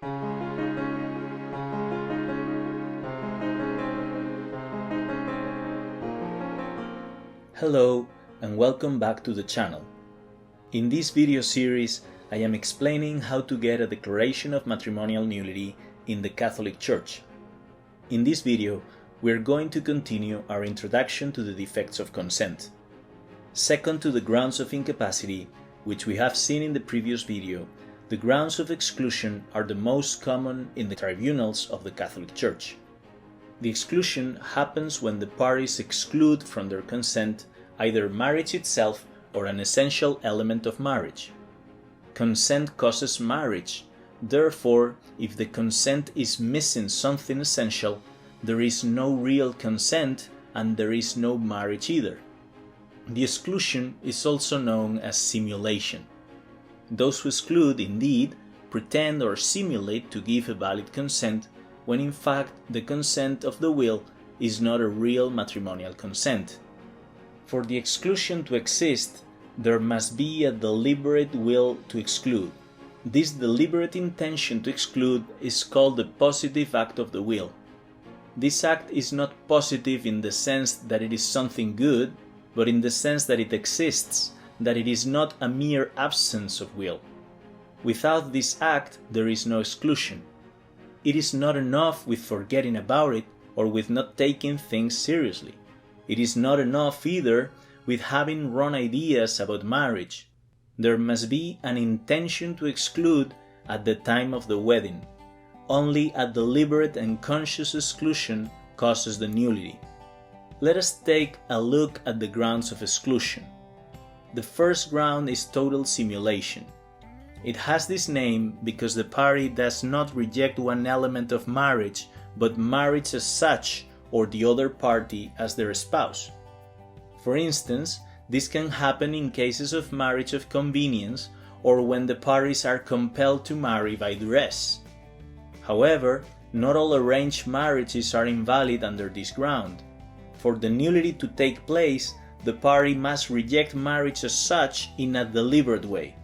Hello and welcome back to the channel. In this video series, I am explaining how to get a declaration of matrimonial nullity in the Catholic Church. In this video, we are going to continue our introduction to the defects of consent. Second to the grounds of incapacity, which we have seen in the previous video, the grounds of exclusion are the most common in the tribunals of the Catholic Church. The exclusion happens when the parties exclude from their consent either marriage itself or an essential element of marriage. Consent causes marriage. Therefore, if the consent is missing something essential, there is no real consent and there is no marriage either. The exclusion is also known as simulation. Those who exclude, indeed, pretend or simulate to give a valid consent, when in fact the consent of the will is not a real matrimonial consent. For the exclusion to exist, there must be a deliberate will to exclude. This deliberate intention to exclude is called the positive act of the will. This act is not positive in the sense that it is something good, but in the sense that it exists, that it is not a mere absence of will. Without this act, there is no exclusion. It is not enough with forgetting about it or with not taking things seriously. It is not enough either with having wrong ideas about marriage. There must be an intention to exclude at the time of the wedding. Only a deliberate and conscious exclusion causes the nullity. Let us take a look at the grounds of exclusion. The first ground is total simulation. It has this name because the party does not reject one element of marriage, but marriage as such, or the other party as their spouse. For instance, this can happen in cases of marriage of convenience or when the parties are compelled to marry by duress. However, not all arranged marriages are invalid under this ground. For the nullity to take place, the party must reject marriage as such in a deliberate way.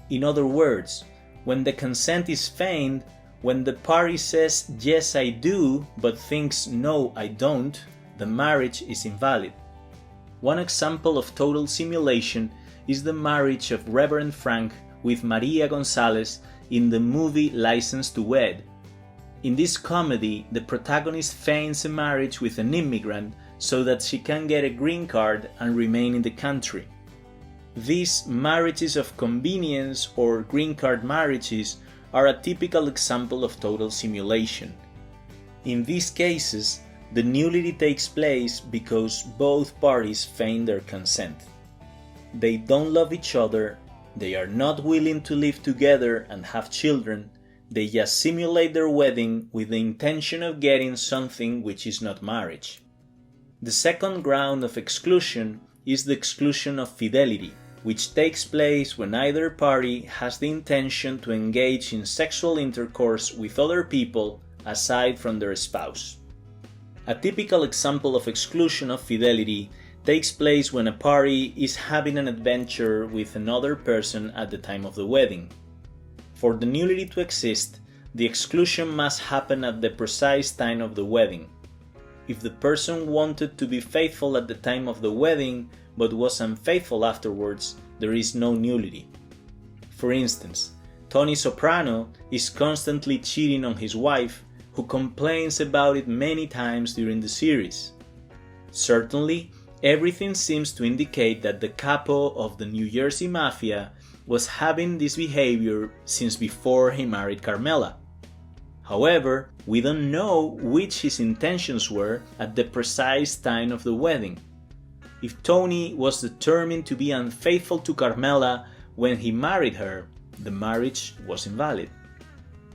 In other words, when the consent is feigned, when the party says yes I do but thinks no I don't, the marriage is invalid. One example of total simulation is the marriage of Reverend Frank with Maria Gonzalez in the movie License to Wed. In this comedy, the protagonist feigns a marriage with an immigrant so that she can get a green card and remain in the country. These marriages of convenience or green card marriages are a typical example of total simulation. In these cases, the nullity takes place because both parties feign their consent. They don't love each other, they are not willing to live together and have children, they just simulate their wedding with the intention of getting something which is not marriage. The second ground of exclusion is the exclusion of fidelity, which takes place when either party has the intention to engage in sexual intercourse with other people aside from their spouse. A typical example of exclusion of fidelity takes place when a party is having an adventure with another person at the time of the wedding. For the nullity to exist, the exclusion must happen at the precise time of the wedding. If the person wanted to be faithful at the time of the wedding but was unfaithful afterwards, there is no nullity. For instance, Tony Soprano is constantly cheating on his wife, who complains about it many times during the series. Certainly, everything seems to indicate that the capo of the New Jersey Mafia was having this behavior since before he married Carmela. However, we don't know which his intentions were at the precise time of the wedding. If Tony was determined to be unfaithful to Carmela when he married her, the marriage was invalid.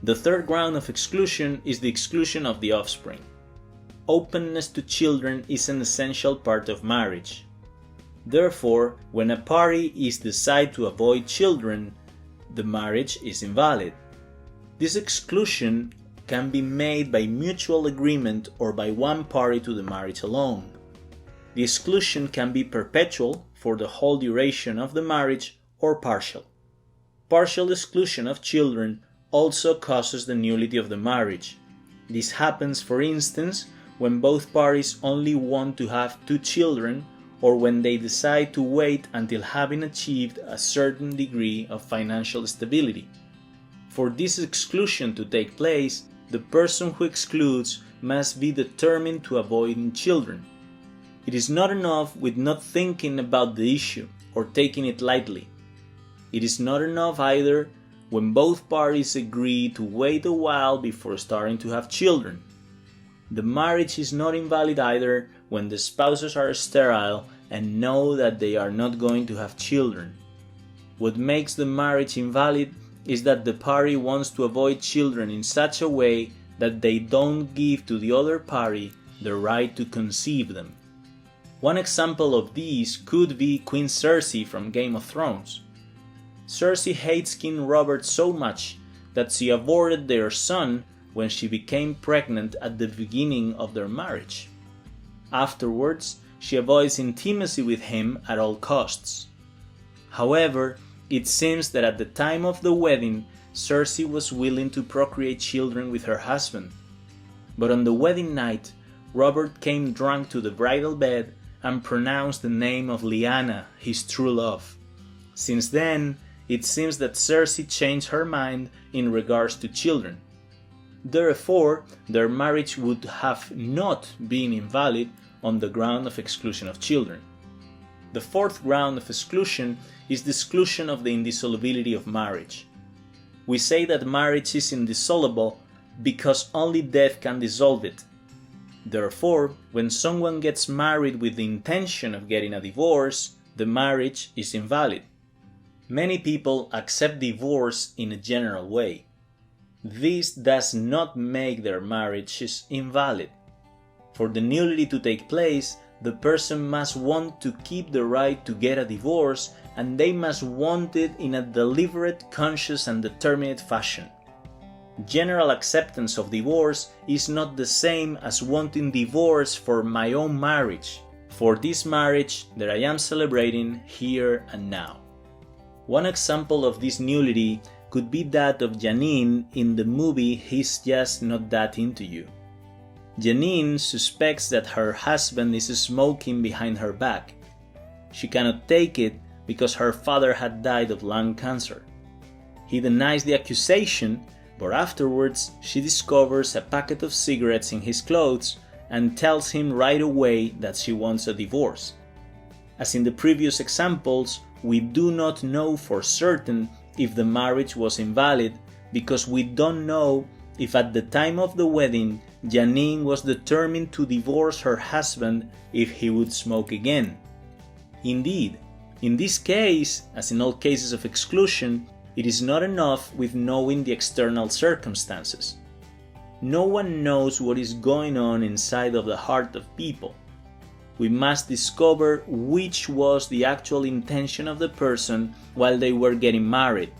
The third ground of exclusion is the exclusion of the offspring. Openness to children is an essential part of marriage. Therefore, when a party is decided to avoid children, the marriage is invalid. This exclusion can be made by mutual agreement or by one party to the marriage alone. The exclusion can be perpetual for the whole duration of the marriage or partial. Partial exclusion of children also causes the nullity of the marriage. This happens, for instance, when both parties only want to have 2 children, or when they decide to wait until having achieved a certain degree of financial stability. For this exclusion to take place, the person who excludes must be determined to avoid children. It is not enough with not thinking about the issue or taking it lightly. It is not enough either when both parties agree to wait a while before starting to have children. The marriage is not invalid either when the spouses are sterile and know that they are not going to have children. What makes the marriage invalid is that the party wants to avoid children in such a way that they don't give to the other party the right to conceive them. One example of these could be Queen Cersei from Game of Thrones. Cersei hates King Robert so much that she aborted their son when she became pregnant at the beginning of their marriage. Afterwards, she avoids intimacy with him at all costs. However, it seems that at the time of the wedding, Cersei was willing to procreate children with her husband. But on the wedding night, Robert came drunk to the bridal bed and pronounced the name of Lyanna, his true love. Since then, it seems that Cersei changed her mind in regards to children. Therefore, their marriage would have not been invalid on the ground of exclusion of children. The fourth ground of exclusion is the exclusion of the indissolubility of marriage. We say that marriage is indissoluble because only death can dissolve it. Therefore, when someone gets married with the intention of getting a divorce, the marriage is invalid. Many people accept divorce in a general way. This does not make their marriages invalid. For the nullity to take place, the person must want to keep the right to get a divorce, and they must want it in a deliberate, conscious and determined fashion. General acceptance of divorce is not the same as wanting divorce for my own marriage, for this marriage that I am celebrating here and now. One example of this nullity could be that of Janine in the movie He's Just Not That Into You. Janine suspects that her husband is smoking behind her back. She cannot take it because her father had died of lung cancer. He denies the accusation, but afterwards she discovers a packet of cigarettes in his clothes and tells him right away that she wants a divorce. As in the previous examples, we do not know for certain if the marriage was invalid because we don't know if at the time of the wedding Janine was determined to divorce her husband if he would smoke again. Indeed, in this case, as in all cases of exclusion, it is not enough with knowing the external circumstances. No one knows what is going on inside of the heart of people. We must discover which was the actual intention of the person while they were getting married.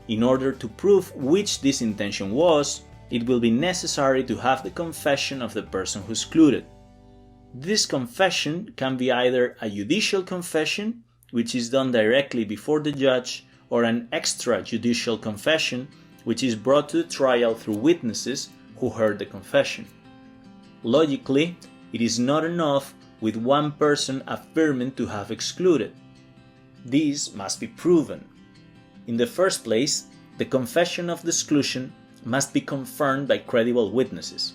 In order to prove which this intention was, it will be necessary to have the confession of the person who excluded. This confession can be either a judicial confession, which is done directly before the judge, or an extrajudicial confession, which is brought to the trial through witnesses who heard the confession. Logically, it is not enough with one person affirming to have excluded. This must be proven. In the first place, the confession of the exclusion must be confirmed by credible witnesses.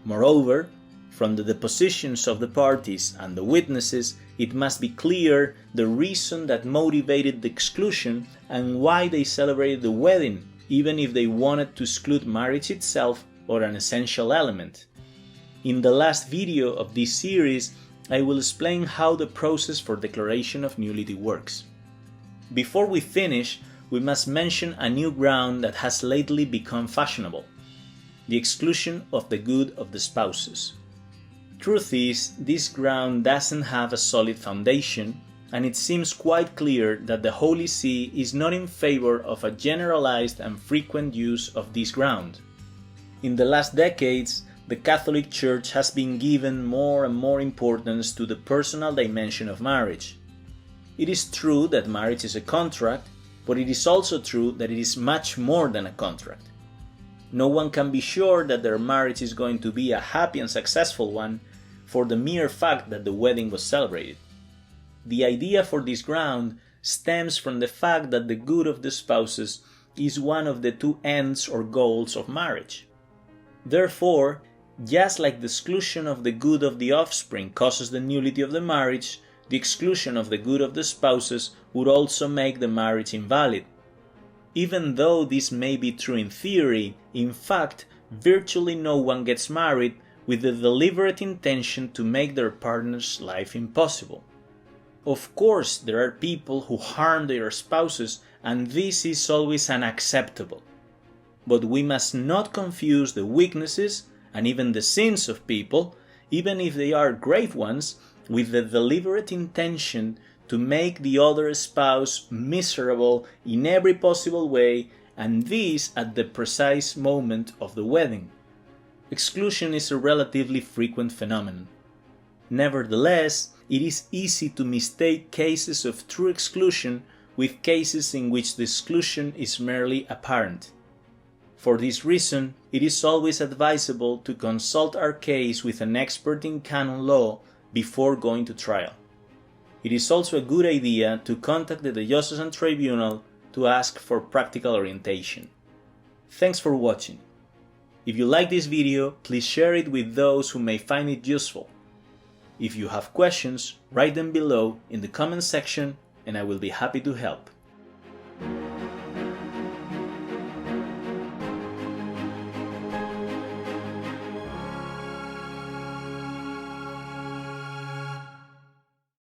Moreover, from the depositions of the parties and the witnesses, it must be clear the reason that motivated the exclusion and why they celebrated the wedding, even if they wanted to exclude marriage itself or an essential element. In the last video of this series, I will explain how the process for declaration of nullity works. Before we finish, we must mention a new ground that has lately become fashionable: the exclusion of the good of the spouses. Truth is, this ground doesn't have a solid foundation, and it seems quite clear that the Holy See is not in favor of a generalized and frequent use of this ground. In the last decades, the Catholic Church has been given more and more importance to the personal dimension of marriage. It is true that marriage is a contract, But it is also true that it is much more than a contract. No one can be sure that their marriage is going to be a happy and successful one for the mere fact that the wedding was celebrated. The idea for this ground stems from the fact that the good of the spouses is one of the two ends or goals of marriage. Therefore, just like the exclusion of the good of the offspring causes the nullity of the marriage, the exclusion of the good of the spouses would also make the marriage invalid. Even though this may be true in theory, in fact, virtually no one gets married with the deliberate intention to make their partner's life impossible. Of course, there are people who harm their spouses, and this is always unacceptable. But we must not confuse the weaknesses and even the sins of people, even if they are grave ones, with the deliberate intention to make the other spouse miserable in every possible way, and this at the precise moment of the wedding. Exclusion is a relatively frequent phenomenon. Nevertheless, it is easy to mistake cases of true exclusion with cases in which the exclusion is merely apparent. For this reason, it is always advisable to consult our case with an expert in canon law before going to trial. It is also a good idea to contact the diocesan tribunal to ask for practical orientation. Thanks for watching. If you like this video, please share it with those who may find it useful. If you have questions, write them below in the comment section and I will be happy to help.